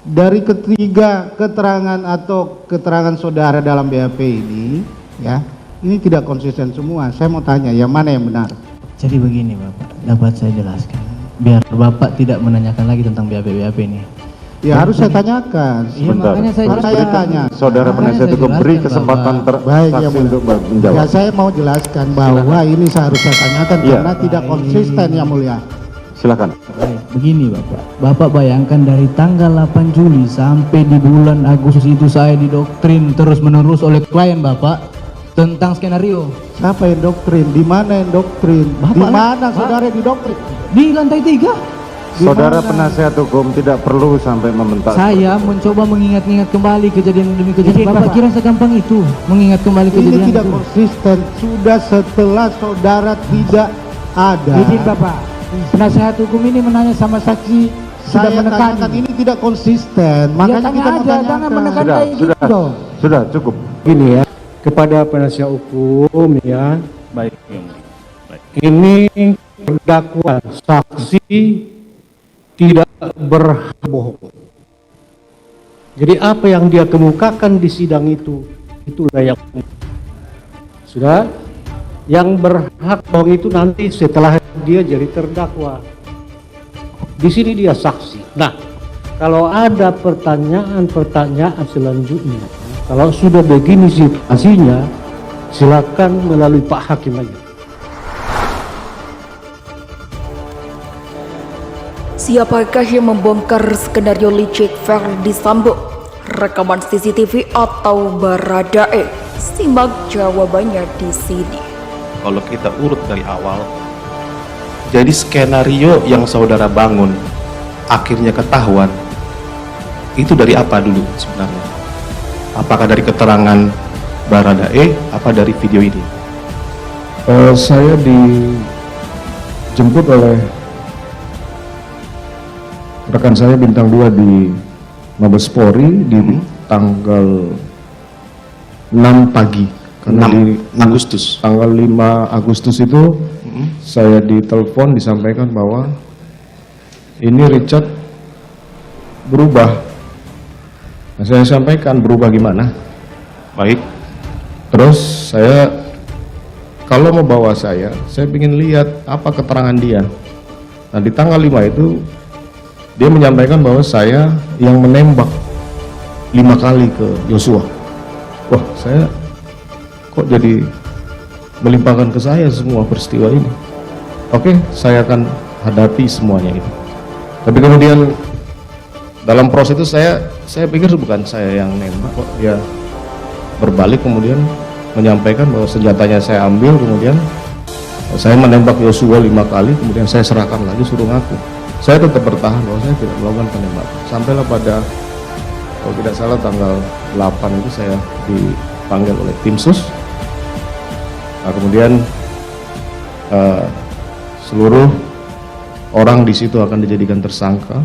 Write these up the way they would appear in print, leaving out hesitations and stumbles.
dari ketiga keterangan atau keterangan saudara dalam BAP ini, ya, ini tidak konsisten semua. Saya mau tanya, yang mana yang benar? Jadi begini Bapak, dapat saya jelaskan. Biar Bapak tidak menanyakan lagi tentang BAP ini. Ya harus saya tanyakan. Iya, makanya saya tanya. Saudara penasihat hukum beri kesempatan Baik, ya, saksi untuk menjawab. Ya, saya mau jelaskan bahwa ini seharusnya saya tanyakan karena tidak konsisten, yang mulia. Silakan. Baik, begini Bapak. Bapak bayangkan dari tanggal 8 Juli sampai di bulan Agustus itu saya didoktrin terus menerus oleh klien Bapak tentang skenario. Siapa yang doktrin? Di mana yang doktrin? Di mana saudara didoktrin? Di lantai 3. Saudara penasihat hukum tidak perlu sampai membentak. Saya mencoba mengingat-ingat kembali kejadian demi kejadian. Bapak kira segampang itu mengingat kembali kejadian ini tidak itu? konsisten. Sudah setelah saudara tidak ada. Izin Bapak, penasihat hukum ini menanya sama saksi, sudah Saya menekan. tanyakan ini tidak konsisten. Makanya tanya kita mau aja, jangan tanyakan. menekan kayak gitu dong. Sudah cukup. Gini ya, kepada penasihat hukum ya, Baik. ini terdakwa saksi tidak berbohong. Jadi apa yang dia kemukakan di sidang itulah yang sudah yang berhak bohong itu nanti setelah dia jadi terdakwa. Di sini dia saksi. Nah, kalau ada pertanyaan selanjutnya, kalau sudah begini situasinya, silakan melalui Pak Hakim aja. Siapakah yang membongkar skenario licik Verdi Sambo? Rekaman CCTV atau Baradae? Simak jawabannya di sini. Kalau kita urut dari awal, jadi skenario yang saudara bangun akhirnya ketahuan, itu dari apa dulu sebenarnya? Apakah dari keterangan Baradae, apa dari video ini? Saya dijemput oleh rekan saya bintang 2 di Mabes Polri di tanggal 6 pagi. Karena 6 Agustus. Tanggal 5 Agustus itu saya ditelepon disampaikan bahwa ini Richard berubah. Nah, saya sampaikan berubah gimana? Baik. Terus saya kalau mau bawa saya ingin lihat apa keterangan dia. Nah di tanggal 5 itu dia menyampaikan bahwa saya yang menembak 5 kali ke Yosua. Wah, saya kok jadi melimpahkan ke saya semua peristiwa ini. Oke, saya akan hadapi semuanya itu. Tapi kemudian dalam proses itu saya pikir bukan saya yang nembak kok. Dia berbalik kemudian menyampaikan bahwa senjatanya saya ambil, kemudian saya menembak Yosua 5 kali, kemudian saya serahkan lagi, suruh ngaku. Saya tetap bertahan bahwa saya tidak melakukan penembakan. Sampailah pada, kalau tidak salah tanggal 8 itu saya dipanggil oleh tim sus. Nah, kemudian seluruh orang di situ akan dijadikan tersangka,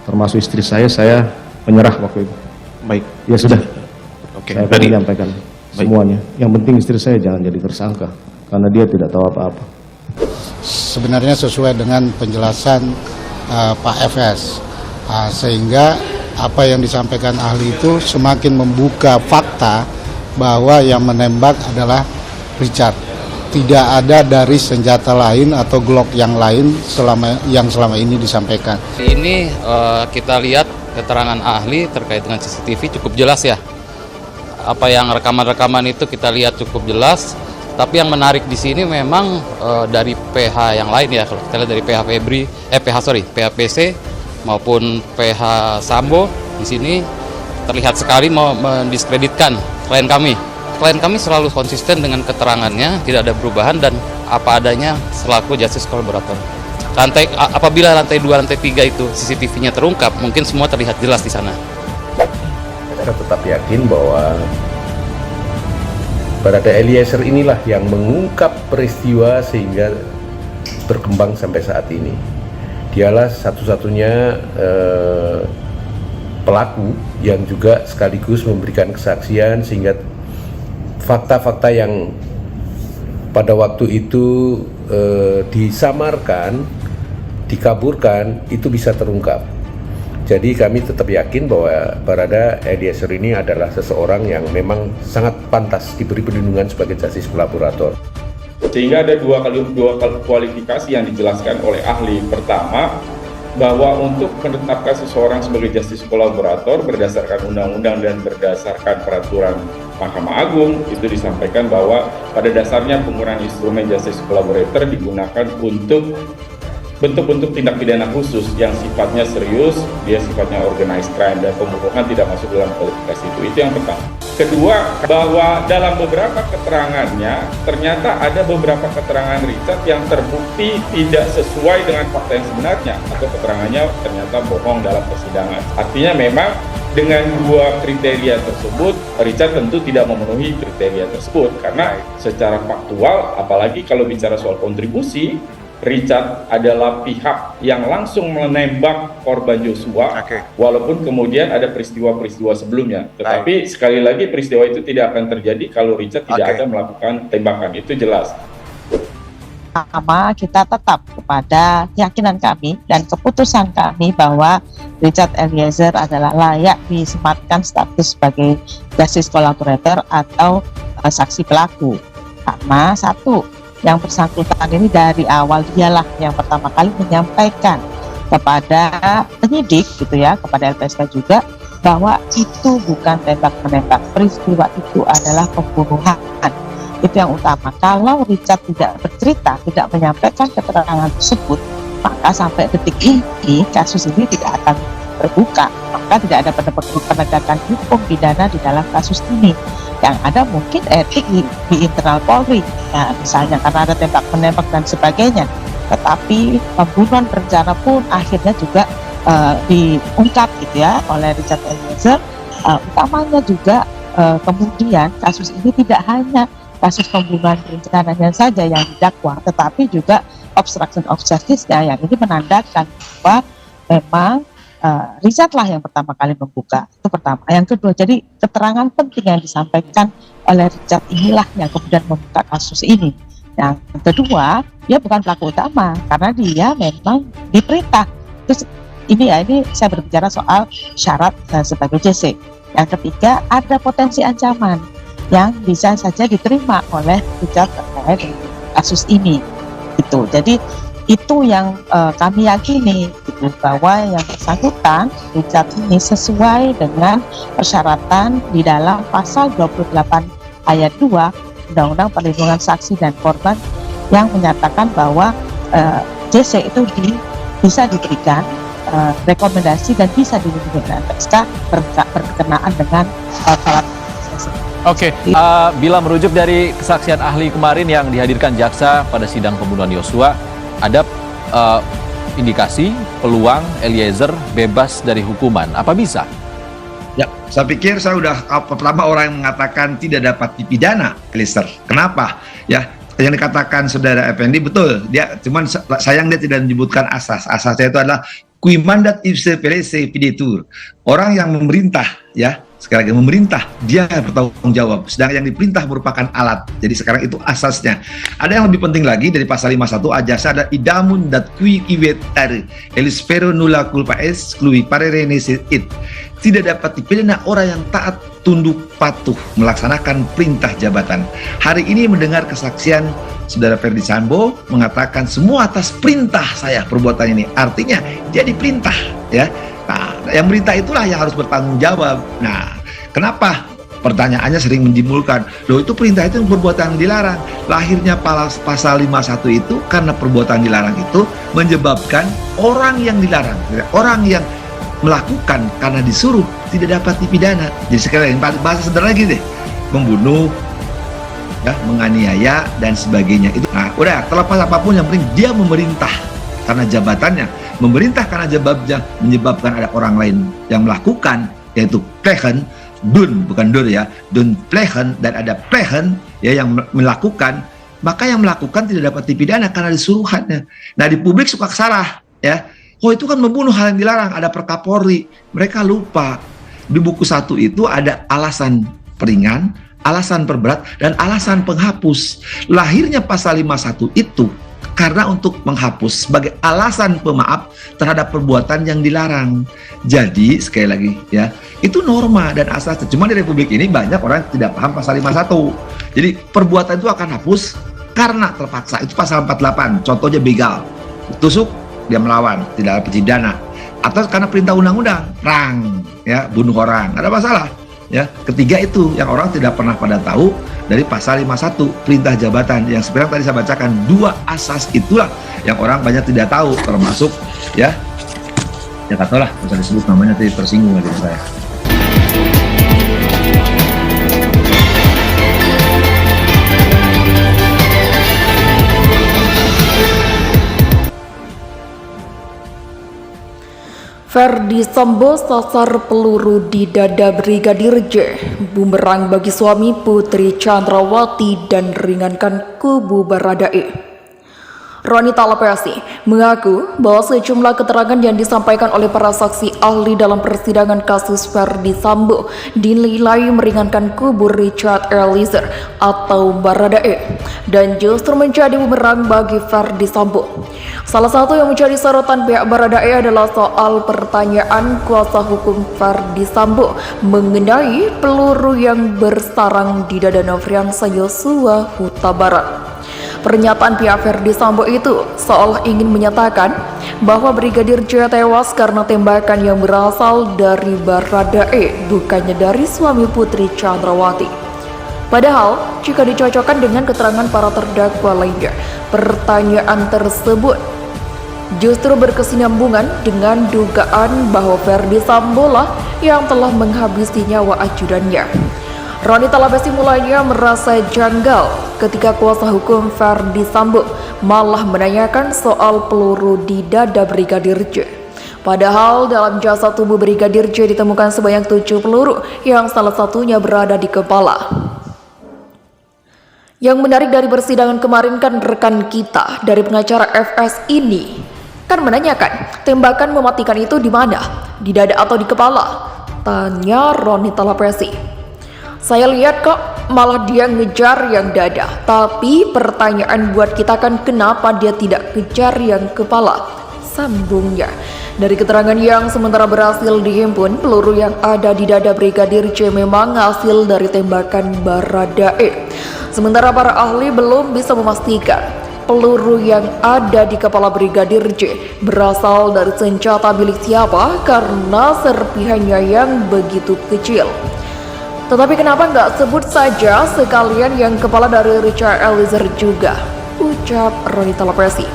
termasuk istri saya menyerah waktu itu. Baik. Ya sudah. Oke. Saya akan menyampaikan semuanya. Yang penting istri saya jangan jadi tersangka karena dia tidak tahu apa-apa. Sebenarnya sesuai dengan penjelasan Pak FS, sehingga apa yang disampaikan ahli itu semakin membuka fakta bahwa yang menembak adalah Richard. Tidak ada dari senjata lain atau Glock yang lain yang selama ini disampaikan. Ini kita lihat keterangan ahli terkait dengan CCTV cukup jelas ya. Apa yang rekaman-rekaman itu kita lihat cukup jelas. Tapi yang menarik di sini memang dari PH yang lain ya, kalau kita lihat dari PH PC maupun PH Sambo di sini terlihat sekali mau mendiskreditkan klien kami. Klien kami selalu konsisten dengan keterangannya, tidak ada perubahan dan apa adanya selaku justice collaborator. Apabila lantai 2, lantai 3 itu CCTV-nya terungkap, mungkin semua terlihat jelas di sana. Saya tetap yakin bahwa Baradae Eliezer inilah yang mengungkap peristiwa sehingga berkembang sampai saat ini. Dialah satu-satunya pelaku yang juga sekaligus memberikan kesaksian sehingga fakta-fakta yang pada waktu itu disamarkan, dikaburkan, itu bisa terungkap. Jadi kami tetap yakin bahwa Barada Eliezer ini adalah seseorang yang memang sangat pantas diberi perlindungan sebagai justice kolaborator. Sehingga ada dua kualifikasi yang dijelaskan oleh ahli. Pertama, bahwa untuk menetapkan seseorang sebagai justice kolaborator berdasarkan undang-undang dan berdasarkan peraturan Mahkamah Agung, itu disampaikan bahwa pada dasarnya penggunaan instrumen justice collaborator digunakan untuk bentuk-bentuk tindak pidana khusus yang sifatnya serius, dia sifatnya organized crime, dan pembunuhan tidak masuk dalam kualifikasi itu. Itu yang pertama. Kedua, bahwa dalam beberapa keterangannya ternyata ada beberapa keterangan Richard yang terbukti tidak sesuai dengan fakta yang sebenarnya, atau keterangannya ternyata bohong dalam persidangan. Artinya memang dengan dua kriteria tersebut, Richard tentu tidak memenuhi kriteria tersebut, karena secara faktual, apalagi kalau bicara soal kontribusi, Richard adalah pihak yang langsung menembak korban Joshua, walaupun kemudian ada peristiwa-peristiwa sebelumnya. Tetapi sekali lagi peristiwa itu tidak akan terjadi kalau Richard tidak ada melakukan tembakan, itu jelas. Pertama, kita tetap kepada keyakinan kami dan keputusan kami bahwa Richard Eliezer adalah layak disematkan status sebagai justice collaborator atau saksi pelaku. Karena satu, yang bersangkutan ini dari awal dialah yang pertama kali menyampaikan kepada penyidik gitu ya, kepada LPSK juga, bahwa itu bukan tembak-menembak, peristiwa itu adalah pembunuhan. Itu yang utama. Kalau Richard tidak bercerita, tidak menyampaikan keterangan tersebut, maka sampai detik ini kasus ini tidak akan terbuka, maka tidak ada penegakan hukum pidana di dalam kasus ini. Yang ada mungkin etik di internal Polri, ya, misalnya karena ada tembak-menembak dan sebagainya. Tetapi pembunuhan berencana pun akhirnya juga diungkap gitu ya oleh Richard Eliezer. Utamanya juga kemudian kasus ini tidak hanya kasus pembunuhan berencananya saja yang didakwa, tetapi juga obstruction of justice-nya yang ini menandakan bahwa memang Richard lah yang pertama kali membuka. Itu pertama. Yang kedua, jadi keterangan penting yang disampaikan oleh Richard inilah yang kemudian membuka kasus ini. Yang kedua, dia bukan pelaku utama karena dia memang diperintah. Terus ini saya berbicara soal syarat sebagai JC. Yang ketiga, ada potensi ancaman yang bisa saja diterima oleh Richard terkait kasus ini. Gitu. Jadi itu yang kami yakini gitu, bahwa yang bersangkutan Richard ini sesuai dengan persyaratan di dalam pasal 28 ayat 2 Undang-Undang Perlindungan Saksi dan Korban yang menyatakan bahwa JC itu bisa diberikan rekomendasi dan bisa dilindungi oleh LPSK berkenaan dengan syarat. Oke, bila merujuk dari kesaksian ahli kemarin yang dihadirkan jaksa pada sidang pembunuhan Yosua, ada indikasi peluang Eliezer bebas dari hukuman. Apa bisa? Ya, saya pikir saya udah pertama orang yang mengatakan tidak dapat dipidana Eliezer. Kenapa? Ya, yang dikatakan saudara Effendi betul. Dia cuman sayang dia tidak menyebutkan asas. Asasnya itu adalah qui mandat ipse pelese videtur. Orang yang memerintah, ya, sekali lagi memerintah, dia bertanggung jawab. Sedangkan yang diperintah merupakan alat. Jadi sekarang itu asasnya. Ada yang lebih penting lagi dari pasal 51 ajasa ada idamun dat qui ivet elispero nulla culpa es clui parere nisi it. Tidak dapat dipidana orang yang taat, tunduk, patuh melaksanakan perintah jabatan. Hari ini mendengar kesaksian saudara Ferdi Sambo mengatakan semua atas perintah saya perbuatan ini. Artinya dia diperintah, ya. Nah, yang perintah itulah yang harus bertanggung jawab. Nah, kenapa? Pertanyaannya sering menjimulkan, loh itu perintah itu perbuatan dilarang. Lahirnya pasal 51 itu karena perbuatan dilarang itu menyebabkan orang yang dilarang, orang yang melakukan karena disuruh tidak dapat dipidana. Jadi sekali lagi bahasa sederhana lagi deh, membunuh, ya, menganiaya dan sebagainya itu. Nah, udah terlepas apapun yang penting dia memerintah karena jabatannya, memerintah karena jabatannya menyebabkan ada orang lain yang melakukan, yaitu plegen, dun bukan dur ya, dun plegen dan ada plegen ya yang melakukan, maka yang melakukan tidak dapat dipidana karena disuruhannya. Nah di publik suka salah ya. Oh itu kan membunuh hal yang dilarang, ada Perkapolri. Mereka lupa. Di buku 1 itu ada alasan peringan, alasan perberat, dan alasan penghapus. Lahirnya pasal 51 itu karena untuk menghapus sebagai alasan pemaaf terhadap perbuatan yang dilarang. Jadi sekali lagi ya, itu norma dan asas. Cuma di Republik ini banyak orang yang tidak paham pasal 51. Jadi perbuatan itu akan hapus karena terpaksa. Itu pasal 48. Contohnya begal, tusuk dia melawan, tidak ada pidana. Atau karena perintah undang-undang, perang, ya, bunuh orang, ada masalah. Ya, ketiga itu yang orang tidak pernah pada tahu dari pasal 51 perintah jabatan yang sebenarnya tadi saya bacakan. Dua asas itulah yang orang banyak tidak tahu, termasuk ya katalah bisa disebut namanya tadi tersinggung lagi saya. Ferdi Sambo sasar peluru di dada Brigadir J, bumerang bagi suami Putri Chandrawati dan ringankan kubu Baradae. Roni Talapesi mengaku bahwa sejumlah keterangan yang disampaikan oleh para saksi ahli dalam persidangan kasus Ferdi Sambo dinilai meringankan kubu Richard Eliezer atau Baradae dan justru menjadi bumerang bagi Ferdi Sambo. Salah satu yang menjadi sorotan pihak Baradae adalah soal pertanyaan kuasa hukum Ferdi Sambo mengenai peluru yang bersarang di dada Nofriansah Yosua Huta Barat. Pernyataan pihak Ferdi Sambo itu seolah ingin menyatakan bahwa Brigadir J tewas karena tembakan yang berasal dari Baradae, bukannya dari suami Putri Chandrawati. Padahal, jika dicocokkan dengan keterangan para terdakwa lainnya, pertanyaan tersebut justru berkesinambungan dengan dugaan bahwa Ferdi Sambo lah yang telah menghabisi nyawa ajudannya. Roni Talapesi mulanya merasa janggal ketika kuasa hukum Ferdi Sambo malah menanyakan soal peluru di dada Brigadir J. Padahal dalam jasad tubuh Brigadir J ditemukan sebanyak 7 peluru yang salah satunya berada di kepala. Yang menarik dari persidangan kemarin kan rekan kita dari pengacara FS ini kan menanyakan tembakan mematikan itu di mana? Di dada atau di kepala? Tanya Roni Talapesi. Saya lihat kok malah dia ngejar yang dada, tapi pertanyaan buat kita kan kenapa dia tidak kejar yang kepala? Sambungnya. Dari keterangan yang sementara berhasil dihimpun, peluru yang ada di dada Brigadir J memang hasil dari tembakan Baradae. Sementara para ahli belum bisa memastikan peluru yang ada di kepala Brigadir J berasal dari senjata milik siapa karena serpihannya yang begitu kecil. Tetapi kenapa nggak sebut saja sekalian yang kepala dari Richard Eliezer juga? Ucap Roni Talapesi.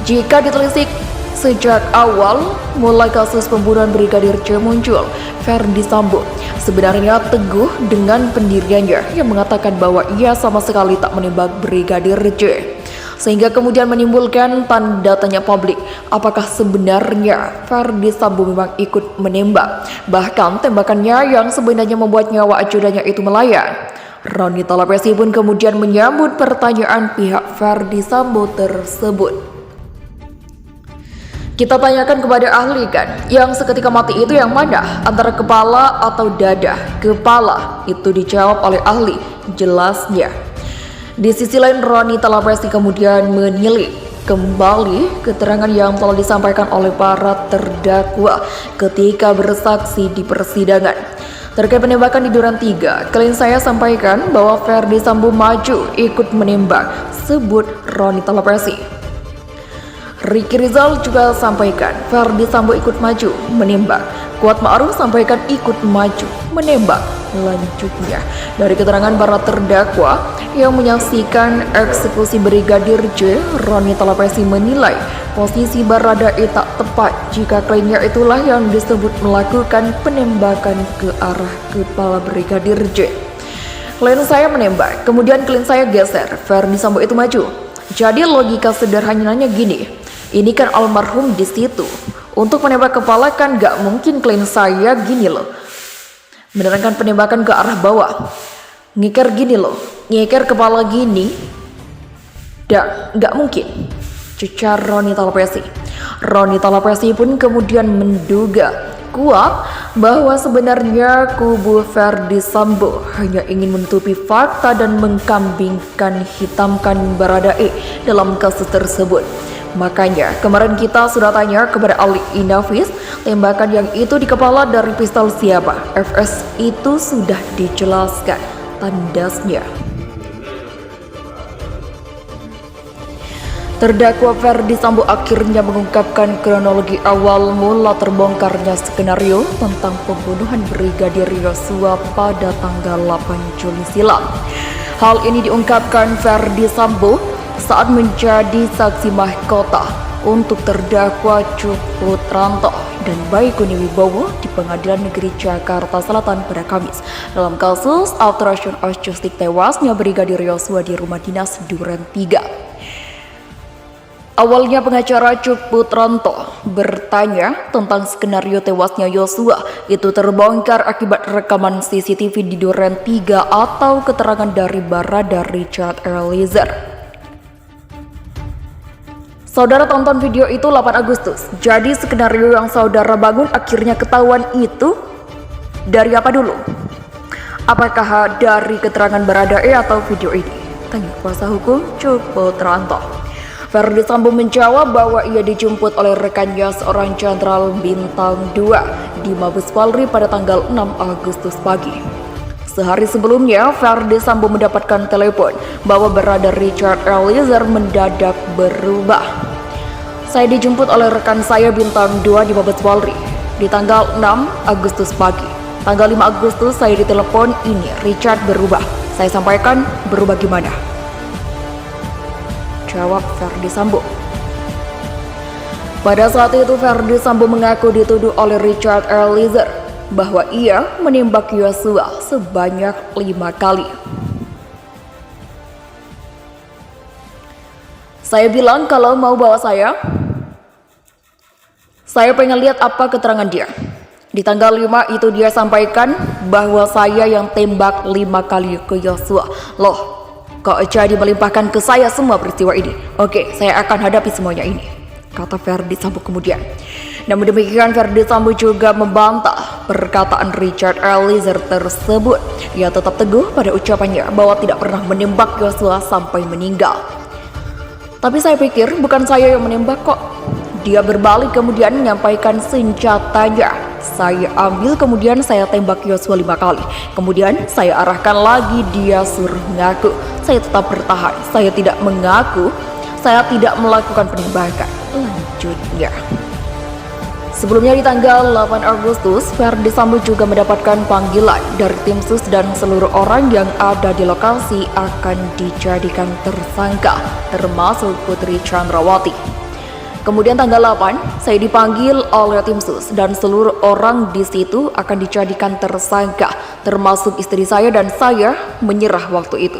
Jika ditelisik sejak awal mulai kasus pembunuhan Brigadir J muncul, Ferdi Sambo sebenarnya teguh dengan pendiriannya yang mengatakan bahwa ia sama sekali tak menembak Brigadir J. Sehingga kemudian menimbulkan tanda tanya publik, apakah sebenarnya Ferdi Sambo memang ikut menembak? Bahkan tembakannya yang sebenarnya membuat nyawa ajudannya itu melayang. Roni Talapesi pun kemudian menyambut pertanyaan pihak Ferdi Sambo tersebut. Kita tanyakan kepada ahli kan, yang seketika mati itu yang mana? Antara kepala atau dada? Kepala, itu dijawab oleh ahli, jelasnya. Di sisi lain, Roni Talapesi kemudian menilik kembali keterangan yang telah disampaikan oleh para terdakwa ketika bersaksi di persidangan. Terkait penembakan di Duren 3, klien saya sampaikan bahwa Ferdi Sambo maju ikut menembak, sebut Roni Talapesi. Ricky Rizal juga sampaikan Ferdi Sambo ikut maju menembak. Kuat Ma'ruf sampaikan ikut maju menembak. Lanjutnya, dari keterangan para terdakwa yang menyaksikan eksekusi Brigadir J, Roni Talapesi menilai posisi Baradae tak tepat jika kliennya itulah yang disebut melakukan penembakan ke arah kepala Brigadir J. Klien saya menembak, kemudian klien saya geser, Ferdi Sambo itu maju. Jadi logika sederhananya gini, ini kan almarhum di situ. Untuk menembak kepala kan gak mungkin klien saya gini loh, menerangkan penembakan ke arah bawah, ngeker gini loh, ngeker kepala gini, gak mungkin, cecar Roni Talapesi. Roni Talapesi pun kemudian menduga kuat bahwa sebenarnya kubu Verdi Sambo hanya ingin menutupi fakta dan mengkambingkan hitamkan Baradae dalam kasus tersebut. Makanya kemarin kita sudah tanya kepada Ali Inafis, tembakan yang itu di kepala dari pistol siapa? FS itu sudah dijelaskan tandasnya. Terdakwa Verdi Sambo akhirnya mengungkapkan kronologi awal mula terbongkarnya skenario tentang pembunuhan Brigadir Yosua pada tanggal 8 Juli silam. Hal ini diungkapkan Verdi Sambo saat menjadi saksi mahkota untuk terdakwa Cuk Putranto dan Baikuni Wibowo di Pengadilan Negeri Jakarta Selatan pada Kamis dalam kasus obstruction of justice tewasnya Brigadir Yosua di rumah dinas Duren 3. Awalnya pengacara Cuk Putranto bertanya tentang skenario tewasnya Yosua itu terbongkar akibat rekaman CCTV di Duren 3 atau keterangan dari Barada Richard Eliezer. Saudara tonton video itu 8 Agustus. Jadi skenario yang saudara bangun akhirnya ketahuan itu dari apa dulu? Apakah dari keterangan Baradae atau video ini? Tanya kuasa hukum Cuk Putranto. Verdi Sambo menjawab bahwa ia dijemput oleh rekannya seorang jenderal bintang 2 di Mabes Polri pada tanggal 6 Agustus pagi. Sehari sebelumnya, Verdi Sambo mendapatkan telepon bahwa Barada Richard Eliezer mendadak berubah. Saya dijemput oleh rekan saya bintang 2 di Mabes Polri di tanggal 6 Agustus pagi. Tanggal 5 Agustus saya ditelepon ini Richard berubah. Saya sampaikan, berubah gimana? Jawab Verdi Sambo. Pada saat itu Verdi Sambo mengaku dituduh oleh Richard Eliezer bahwa ia menembak Yosua sebanyak 5 kali. Saya bilang kalau mau bawa saya pengen lihat apa keterangan dia. Di tanggal 5 itu dia sampaikan bahwa saya yang tembak 5 kali ke Yosua. Loh, kok jadi melimpahkan ke saya semua peristiwa ini? Oke, saya akan hadapi semuanya ini, kata Verdi Sambo kemudian. Namun demikian Verdi Sambo juga membantah perkataan Richard Eliezer tersebut. Ia tetap teguh pada ucapannya bahwa tidak pernah menembak Yosua sampai meninggal. Tapi saya pikir bukan saya yang menembak kok. Dia berbalik kemudian menyampaikan senjatanya. Saya ambil kemudian saya tembak Yosua 5 kali. Kemudian saya arahkan lagi, dia suruh ngaku. Saya tetap bertahan. Saya tidak mengaku. Saya tidak melakukan penembakan. Lanjutnya. Sebelumnya di tanggal 8 Agustus, Verdi Sambo juga mendapatkan panggilan dari tim sus dan seluruh orang yang ada di lokasi akan dijadikan tersangka, termasuk Putri Chandrawati. Kemudian tanggal 8, saya dipanggil oleh tim sus dan seluruh orang di situ akan dijadikan tersangka, termasuk istri saya dan saya menyerah waktu itu.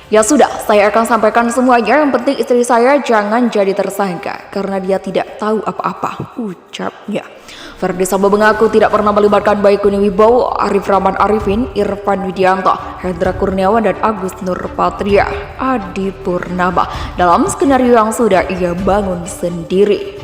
Ya sudah, saya akan sampaikan semuanya, yang penting istri saya jangan jadi tersangka karena dia tidak tahu apa-apa, ucapnya. Verdi Sambo mengaku tidak pernah melibatkan Baikuni Wibowo, Arif Rahman Arifin, Irfan Widianto, Hendra Kurniawan, dan Agus Nurpatria Adi Purnama dalam skenario yang sudah ia bangun sendiri.